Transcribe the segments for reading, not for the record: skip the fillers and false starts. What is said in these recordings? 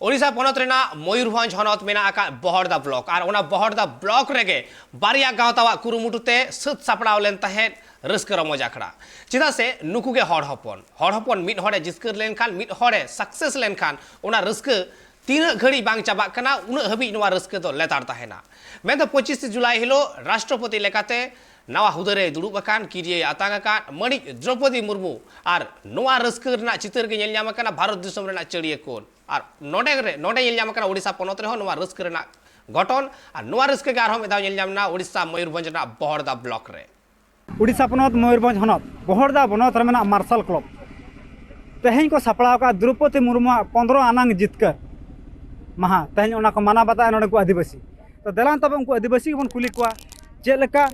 ओडिशा पनत मयूरभंज हनत में बहरदा ब्लॉक और बहरदा ब्लॉक रेगे बारिया गाँवतावा कुरुमुटुते सत सापड़ाव लेन तहें रस्क रमज आखड़ा चेदा से नुकुगे हड़ हपन मिड हड़े जिस्कर लेनखान मिड हड़े सक्सेस लेनखान ओना रस्क तीन घड़ी बांग चाबाक कना उन हबी नवा रस्क तो लेतार तहेना मैं तो 25 जुलाई हिलो राष्ट्रपति लेकाते नवा हुदरे दुड़ुब अकान किरिये आतांग अकान मणिक द्रौपदी मुर्मू और नवा रस्क रना चितर के नेल ᱧᱟᱢ अकाना भारत दिसम रना चड़िए कोन और नोडे नेल ᱧᱟᱢ अकाना ओडिशा पनत रेहो नवा रस्क रना घटन और नवा रस्क के आरहो मेदाव नेल ᱧᱟᱢ ना ओडिशा मयूरभंज रना बहरदा ब्लॉक रे ओडिशा पनत मयूरभंज हनत बहरदा बनत रे मेना मार्शल क्लब तेहें को सपड़ाव का द्रौपदी मुर्मू 15 आनांग जितकर महा तेहें ओना को माना बताए नोडे को आदिवासी तो देलान तब उनको आदिवासी बन कुली को चेलका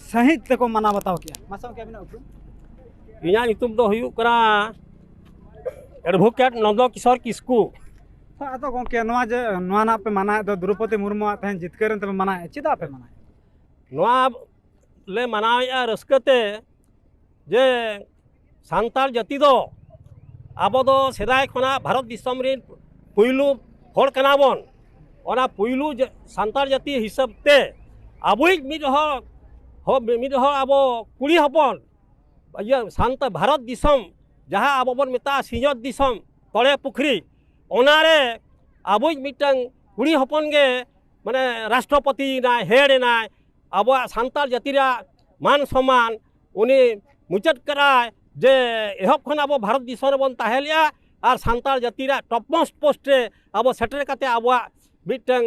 सहित तक माना बताओ क्या मासा क्या बिना उपरू इना नितुम दो हुयु करा एडवोकेट नंद किशोर किस्कू तो गोंके नवा जे नवा ना पे माना दो द्रौपदी मुर्मू तेहें जितकर तब माना चेदा पे माना नवा ले मनाया रस्कते जे सांताल जाति दो आबो दो सेदाय खना भारत दिसम रे पुइलु हड़ कना बन ओना पुइलु सांताल जाति हिसाब ते आबोई मिद हो आबो कुड़ी हपन ये सांत भारत दिसम जहाँ आबो बन मेता सिंजत दिसम तले पुखरी ओनारे आबोई मिटंग कुड़ी हपन गे माने राष्ट्रपति ना हेड ना आबो सांताल जातिरा मान सम्मान उनी मुचाद कराय जे एहब खन आबो भारत दिसम बन ताहेलिया और सांताल जातिरा टॉप मोस्ट पोस्ट रे आबो सेटर काते आबो मिटंग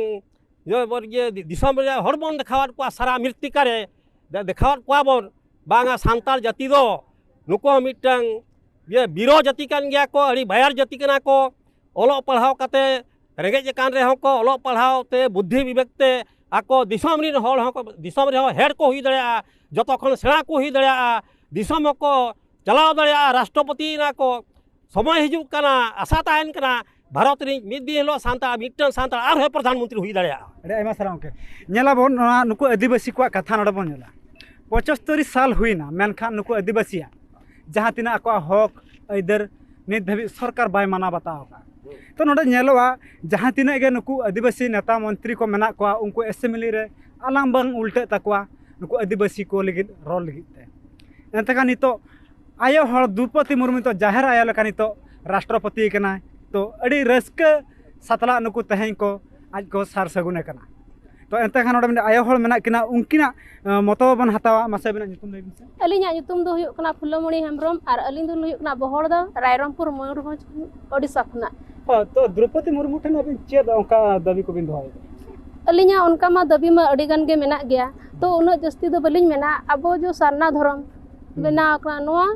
ये दिसम रे हर बन देखावत को सारा मृतिका रे देखावत को बन बांगा सांताल जाति दो नुको मिटंग ये बीरो जाति कान गया को अड़ी बायर जाति कना को ओलो पढ़ाव काते रेंगे कान रे को ओलो पढ़ाव ते बुद्धि विवेक ते आको दिसम रे हल हो दिसम रे हेड को हुई दड़िया जतो खन सेना को हुई दड़िया दिसम को चलाव दड़िया राष्ट्रपति ना को समय हिजु कना आशा ताहन कना भारत रे मिद दिन लो सांता मिटन सांता आर प्रधानमंत्री हुई दड़िया अरे आयमा सारा के नेला बोन नुको आदिवासी को कथा नडे बोन नेला 75 साल हुईना मेनखान नुको आदिवासिया जहाँ तिना को हक इधर नित धाबी सरकार बाय माना बताओ का तो नोडे नेलोवा जहाँ तिना के नुको आदिवासी नेता मंत्री को मेना को उनको एसेंबली रे आलाम बंग उल्टे तकवा नुको आदिवासी को लगित रोल लगित ते एंतका नितो आयो हर द्रौपदी मुर्मू तो जाहिर आया लेका नितो राष्ट्रपति कना तो अड़ी रस्क सतला नुको तहें को आज को सार सगुने कना तो एंते खान नोडे आयो हर मेना किना उनकिना मतो बन हतावा मासे बिना नितुम लेबिन से अलिया नितुम दो हुयो कना फुलमणि हेम्ब्रम और अलिन दो हुयो कना बहरदा रायरंगपुर मयूरभंज ओडिशा खना तो द्रौपदी मुर्मू ठन अबिन चेद ओंका दाबी को बिन दोय अलिया उनका मा दाबी मा अड़ी गन गे मेना गया तो उन जस्ती दो बलिन मेना अब जो सारना धर्म मेना कना नोआ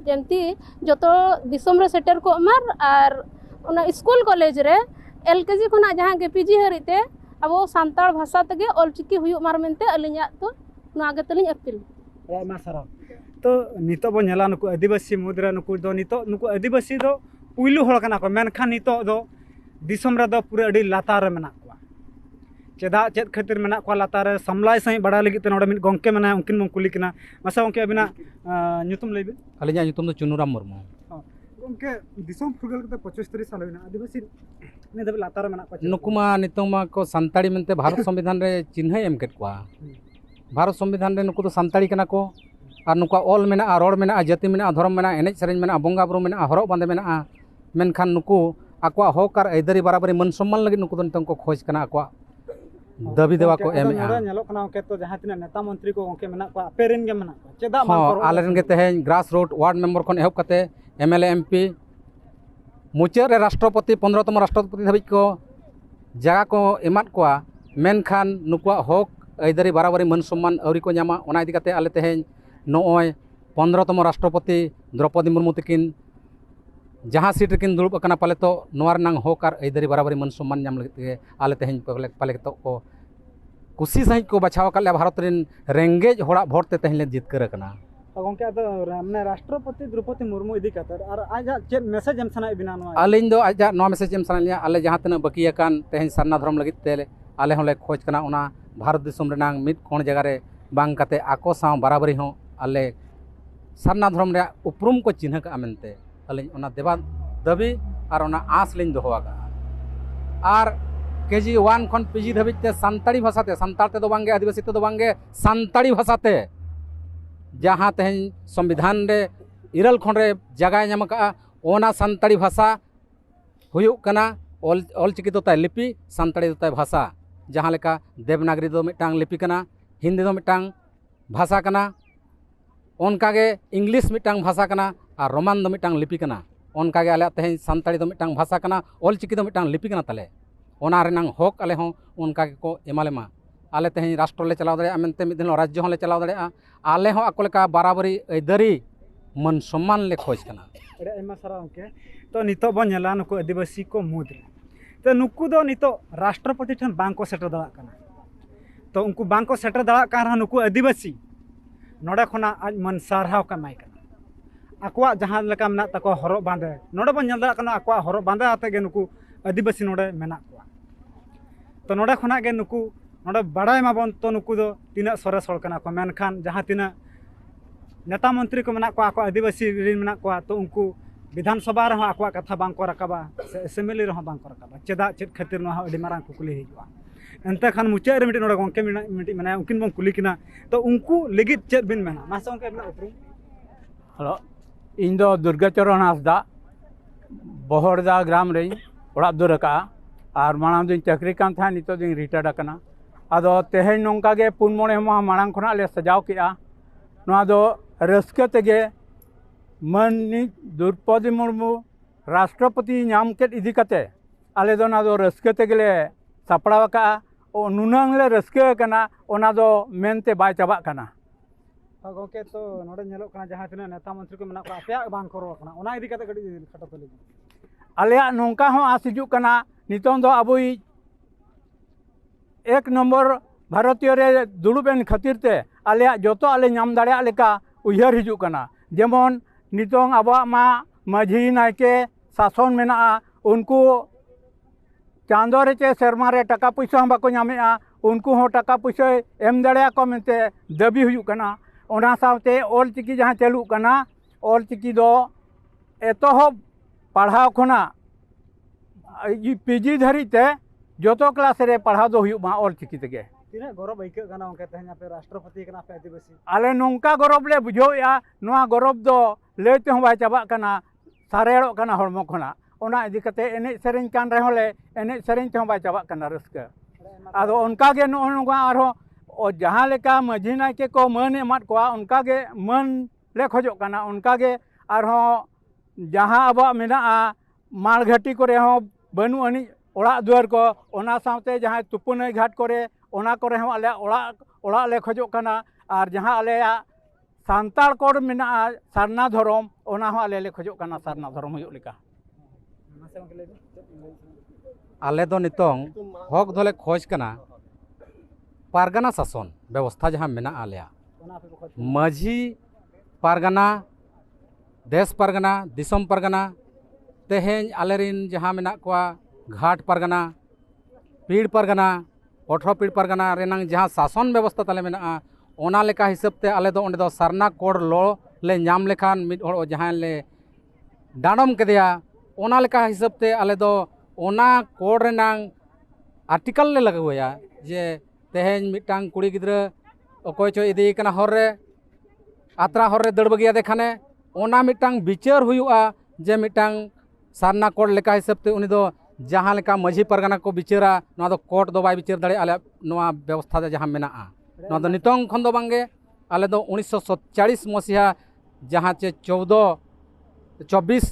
जेमती जतो दिसम रे सेटर को अमर और उना स्कूल कॉलेज रे एलकेजी खना जहां के पीजी हरिते अब सांताल भाषा तगे ऑलचिकी हुयो मार मेनते अलिया तो नागे तलिन अपील ए मा सारा तो नितो बो नेला नुको आदिवासी मुद्रा नुको दो नितो नुको आदिवासी दो पुइलु हळ कना को मेनखान नितो दो दिसम रे दो पूरा अडी लातार रे मेना को चेदा चेद खातिर मेना को लातार रे समलाय सही बड़ा लगी ते नोडे मिन गोंके मेना उनकिन मं कुली किना मासा गोंके अबिना ᱧᱩᱛᱩᱢ लेबे अलिया ᱧᱩᱛᱩᱢ दो चुनुराम मुर्मू गोंके दिसम फुगल कते 75 साल होइना आदिवासी ने दबे लातार मेना को नुकुमा नितोमा को संताड़ी मनते भारत संविधान रे चिन्ह एम केट को भारत संविधान रे नुकु तो संताड़ी कना को और नुका ऑल मेना रोड मेना जाति मेना धर्म मेना एनेज सरेज मेना बोंगा बुरु मेना हरक बांदे मेना मेनखान नुकु आकवा हक और ऐदरी बराबरी मन सम्मान लगी नुकु तो को खोज कना आकवा दाबी देवा को एम नेलो कना के तो जहां तिना नेता मंत्री को गोंके मेना को अपेरेन गे मेना को चेदा मान करो आलेरन गे तेहें ग्रास रूट वार्ड मेंबर खन एहब कते एमएलए एमपी मुचाद रे राष्ट्रपति 15तम राष्ट्रपति धाबी को जगह को एमात को मेनखान नुकुआ हक ऐदरी बराबरी मन सम्मान अवरी को ᱧᱟᱢᱟ ओना इदी कते आले तेहें नोय 15तम राष्ट्रपति द्रौपदी मुर्मू तकिन जहाँ सीट रेकिन दुड़ुब अकना पाले तो नोवार नांग हक और ऐदरी बराबरी मन सम्मान ᱧᱟᱢ लगित के आले तेहें पाले तो को कुशी सहित को बचाव काले भारत रिन रेंगेज होड़ा भोट ते तेहें ले जितकर कना गोंके तो हमने राष्ट्रपति द्रौपदी मुर्मू इदी कतर और आज चेद मैसेज एम सना बिना नो अलिन दो आज नो मैसेज एम सना आले जहाँ तना बाकी अकान तेहें सरना धर्म लगित ते आले होले खोज कना ओना भारत दिसम रेनांग मिद कोण जगह रे बांग कते आको साव बराबरी हो आले सरना धर्म रे उपरुम को चिन्ह का मेनते अलिन ओना देवा दाबी और ओना आस लिन दोहोगा और KG 1 खन PG धाबिते सानताड़ी भाषाते सानताड़ ते दो बांगे आदिवासी ते दो बांगे सानताड़ी भाषाते जहाँ तेहन संविधान रे 2 खन रे जगह नाम का ओना सानताड़ी भाषा हुयुग कना ऑलचिकी दो ताय लिपि सानताड़ी दो ताय भाषा जहाँ लेका देवनागरी दो मिटांग लिपि कना हिंदी दो मिटांग भाषा कना ओनकागे इंग्लिश मिटांग भाषा कना और रोमान दो मिटांग लिपि कना ओनकागे आले तेहन सानताड़ी दो मिटांग भाषा कना ऑलचिकी दो मिटांग लिपि कना ताले ओना रेनांग हक आले हों ओनकागे को एमालेमा आले तेहन राष्ट्र ले चलाव दाड़ेया मेनते मिद दिन राज्य हों ले चलाव दाड़ेया आले हों आको लेका बराबरी अयदारी मन सम्मान ले खोज कना अरे एमा सारा उनके तो नितो बन नेला नुकु आदिवासी को मुद्रे तो नुकु दो नितो राष्ट्रपति ठन बांग को सेटर दड़ा कना तो उनको बांग को सेटर दड़ा का नुकु आदिवासी नोडे खना आज मन सारहाव कमाई कना आकुआ जहां लेका मेना तको हरो बांधे नोडे बन नेल दड़ा कना आकुआ हरो बांधे आते गे नुकु आदिवासी नोडे मेना कुआ तो नोडे खना गे नुकु नोडे बड़ाई माबन तो नुकु दो तिना सरस हड़ कना को मेनखान जहां तिना नेता मंत्री को मेना को आको आदिवासी रिन मेना को तो उनको विधानसभा रहा आको कथा बांग को रकाबा से असेंबली रहा बांग को रकाबा चेदा चेद खातिर ना अडी मारांग कुकुली हिजुआ एंते खान मुचा रे मिटी नोडे गोंके मिटी मेना उनकिन बन कुली किना तो उनको लगित चेद बिन मेना मासा उनके मेना उपरुम हेलो इन दो दुर्गाचरण हांसदा बहरदा ग्राम रे ओड़ा दुर का और मांग दिन चाकरी कान था नितो दिन रिटायर्ड अकना आदो तेहेन नोंका गे 4-5 माह मांग खना ले सजाव किया नोआ दो रस्के तेगे माननी द्रौपदी मुर्मू राष्ट्रपति नाम के इदी कते आले दो ना दो रस्के तेगले सापड़ाव का ओ नुनांग ले रस्के कना ओना दो मेनते बाय चाबा कना गोंके तो नोडे नेलो कना जहां तिना नेता मंत्री को मेना को आपया बांग करो कना ओना इदी कते गडी खटो तले आलिया नोंका हो आस हिजू कना नितों दो अबुई 1 नंबर भारतीय रे दुड़ुबेन खातिर ते आलिया जोतो आले नाम दाड़े लेका उयहर हिजू कना जेमन नितों आबा मा माझी नायके शासन मेना उनको चांदो रे चे शर्मा रे टका पैसा बाको नामेआ उनको हो टका पैसा एम दाड़े को मेनते दाबी हुयू कना ओना सावते ऑलचिकी जहां चालू कना ऑलचिकी दो एतोहब पढ़ाव खना PG धरी ते जोतो क्लास रे पढ़ाव दो हुयू मा ऑलचिकी तेगे तिना गौरव आइक कना उनके तेहना पे राष्ट्रपति कना पे आदिवासी आले नोंका गौरव ले बुझोया नोआ गौरव दो लेते हो बाय चाबा कना सारेड़ो कना हड़मो खना ओना इदी कते एने सेरेन कान रे होले एने सेरेन ते हो बाय चाबा कना रस्का आदो उनका गे नोगा आरो ओ जहां लेका माझी नायके को मन एमात कोआ उनका गे मन ले खोजो कना उनका गे आरो जहां अब मेना मालघाटी करे हो बनु अनि ओड़ा दुआर को ओना सावते जहां तुपुनई घाट करे ओना करे हो आले ओड़ा ले खोजो कना और जहां आले सान्ताड़ कोड मेना सारना धर्म ओना हो आले ले खोजो कना सारना धर्म हुयु लेका आले दो नितोंग हक दोले खोज कना पारगाना शासन व्यवस्था जहाँ मेना आलिया माझी पारगाना देश पारगाना दिसम पारगाना तेहें आलेरिन जहाँ मेना कोआ घाट पारगाना पीड़ पारगाना 18 पीड़ पारगाना रेनांग जहाँ शासन व्यवस्था ताले मेना ओना लेका हिसाब ते आले दो ओंडे दो सारना कोड लो ले नाम लेखान मिद होड़ जहाँ ले डांडम केदिया ओना लेका हिसाब ते आले दो ओना कोड रेनांग आर्टिकल ले लगाया जे तेहें मिटांग कुड़ी गिद्रा अकोय चो इदी कना हर रे आत्रा हर रे दड़ बगिया देखाने ओना मिटांग विचार हुयुआ जे मिटांग सारना कोड लेका हिसाब ते उनी दो जहाँ लेका माझी पारगाना को विचारा नोआ दो कोर्ट दो बाय विचार दाड़े आले नोआ व्यवस्था दे जहाँ मेना नोआ दो नितोंग खन दो बांगे आले दो 1947 मसीहा जहाँ चे 24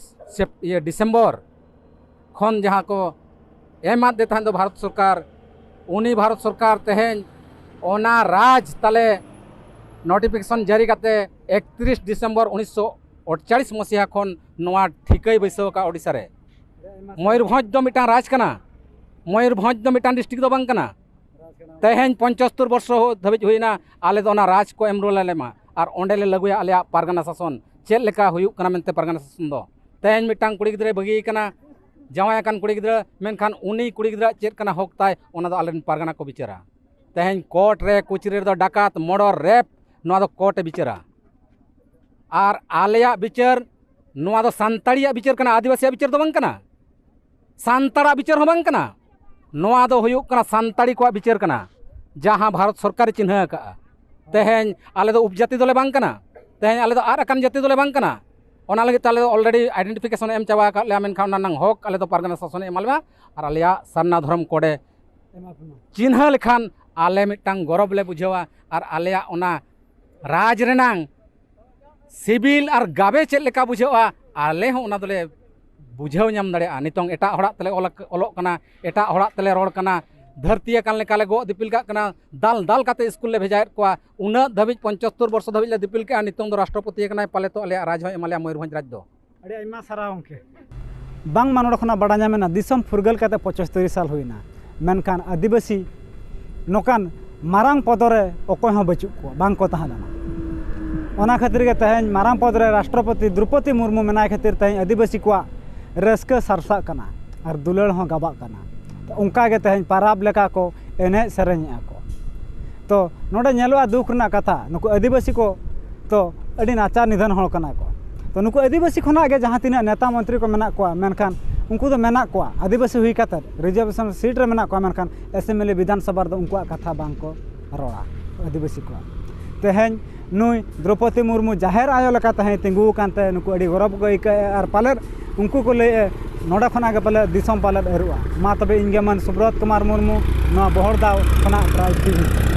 डिसेम्बर खन जहाँ को एमाद दे थान दो भारत सरकार उनी भारत सरकार तेहें ओना राज ताले नोटिफिकेशन जारी करते 31 डिसेम्बर 1948 मसीहा खन नोआ ठिकई बैसव का ओडिशा रे मयूरभंज दो मिटांग राज कना मयूरभंज दो मिटांग डिस्ट्रिक्ट दो बांग कना तेहें 75 वर्ष धाबिज हुईना आले दो ओना राज को एमरोल लेमा और ओंडे ले लगुया आले पारगाना शासन चेल लेका हुयुक कना मेनते पारगाना शासन दो तेहें मिटांग कुड़ी गिद्रे बगी कना जावाय कान कुड़ी गिद्रा मेनखान उनी कुड़ी गिद्रा चेद कना हक ताय ओना दो आलेन पारगाना को बिचारा तेहें कोर्ट रे कुचरी दो डाकात मर्डर रेप नोआ दो कोर्ट बिचारा और आलेया बिचार नोआ दो सान्ताड़िया बिचार कना आदिवासी बिचार दो बांग कना सान्ताड़ा बिचार हो बांग कना नोआ दो हुयुग कना सान्ताड़ी को विचार कना जहाँ भारत सरकार चिन्ह का तेहें आले दो उपजाति दोले बांग कना तेहें आले दो आर अकान जाति दोले बांग कना ओना लगे ताले ऑलरेडी आइडेंटिफिकेशन एम चाबा का ले मेनखा ओना नंग हक आले दो पारगना शासन एमालबा और आलिया सारना धर्म कोडे चिन्ह लेखान आले मिटांग गौरव ले बुझेवा और आलिया ओना राज रेनांग सिविल और गाबे चेक लेका बुझेवा आले हो ओना दोले बुझेव नाम दाड़ेया नितोंग एटा हड़ाग तले ओलोग कना एटा हड़ाग तले रोड कना धरती कान लेकाले गो दिपिल का कना दाल दाल काते स्कूल ले भेजाएत कोआ उना धाबिज 75 वर्ष धाबिज ले दिपिल के नितोंग दो राष्ट्रपति कना पाले तो आले राज हो एमाले मयूरभंज राज दो अड़ी आइमा सारा गंके बांग मानोड़ खना बड़ा नामेना दिसम फुरगल काते 75 साल हुईना मेनखान आदिवासी नोकान मारांग पदरे अकोय हो बचुक को बांग को तहाना ओना खातिर के तहें मारांग पदरे राष्ट्रपति द्रौपदी मुर्मू मेनाय खातिर तहें आदिवासी को रस्का सरसा कना और दुलड़ हो गाबा कना तो उनका के तहें पाराब लेका को एने सेरेंया को तो नोडे नेलोआ दुख ना कथा नुकु आदिवासी को तो अड़ी नाचार निधन हो कना को तो नुकु आदिवासी खना के जहाँ तीना नेता मंत्री को मेना को मेनखान उनको तो मेना को आदिवासी हुई कतर रिजर्वेशन सीट रे मेना को मेनखान एसएमएलए विधानसभा दो उनको कथा बांग को रोड़ा आदिवासी को तेहें नुई द्रौपदी मुर्मू जाहिर आयो लेका तहें तिंगु कानते नुकु अड़ी गौरव को इक और पालर उनको को ले नोडा खना के पाले दिसम पाले एरुआ मा तबे इनगे मन सुब्रत कुमार मुर्मू ना बहरदाव खना प्राइज